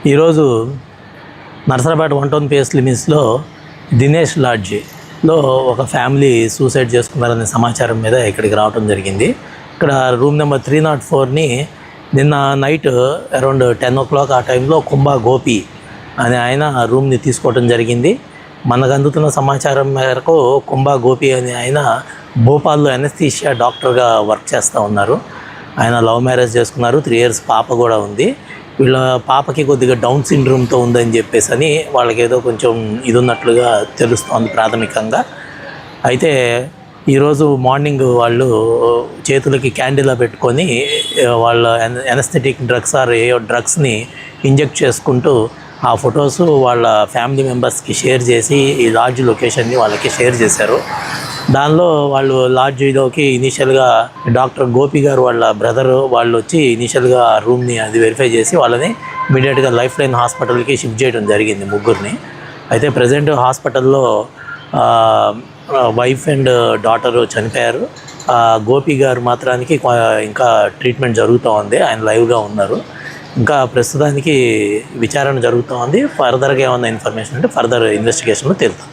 ఈరోజు నర్సరాపేట 1 PS లిమిట్స్లో దినేష్ లాడ్జిలో ఒక ఫ్యామిలీ సూసైడ్ చేసుకున్నారనే సమాచారం మీద ఇక్కడికి రావడం జరిగింది. ఇక్కడ రూమ్ నెంబర్ 304ని నిన్న నైట్ అరౌండ్ 10 o'clock ఆ టైంలో కుంభా గోపి అనే ఆయన రూమ్ని తీసుకోవడం జరిగింది. మనకు అందుతున్న సమాచారం మేరకు కుంభా గోపి అనే ఆయన భోపాల్లో ఎనస్థీషియా డాక్టర్గా వర్క్ చేస్తూ ఉన్నారు. ఆయన లవ్ మ్యారేజ్ చేసుకున్నారు. 3 years పాప కూడా ఉంది. వీళ్ళ పాపకి కొద్దిగా డౌన్ సిండ్రోమ్తో ఉందని చెప్పేసి అని వాళ్ళకి ఏదో కొంచెం ఇది ఉన్నట్లుగా తెలుస్తోంది ప్రాథమికంగా. అయితే ఈరోజు మార్నింగ్ వాళ్ళు చేతులకి క్యాండిలా పెట్టుకొని వాళ్ళ ఎనస్థెటిక్ డ్రగ్స్ ఏయో డ్రగ్స్ని ఇంజెక్ట్ చేసుకుంటూ ఆ ఫొటోస్ వాళ్ళ ఫ్యామిలీ మెంబర్స్కి షేర్ చేసి ఈ లాడ్జ్ లొకేషన్ని వాళ్ళకి షేర్ చేశారు. దానిలో వాళ్ళు లాడ్జ్లోకి ఇనీషియల్గా డాక్టర్ గోపి గారు వాళ్ళ బ్రదరు వాళ్ళు వచ్చి ఇనీషియల్గా ఆ రూమ్ని అది వెరిఫై చేసి వాళ్ళని ఇమీడియట్గా లైఫ్ లైన్ హాస్పిటల్కి షిఫ్ట్ చేయడం జరిగింది ముగ్గురిని. అయితే ప్రజెంట్ హాస్పిటల్లో వైఫ్ అండ్ డాటరు చనిపోయారు. గోపి గారు మాత్రానికి ఇంకా ట్రీట్మెంట్ జరుగుతూ ఉంది. ఆయన లైవ్గా ఉన్నారు. ఇంకా ప్రస్తుతానికి విచారణ జరుగుతూ ఉంది. ఫర్దర్గా ఏమన్నా ఇన్ఫర్మేషన్ అంటే ఫర్దర్ ఇన్వెస్టిగేషన్లో తెలుస్తుంది.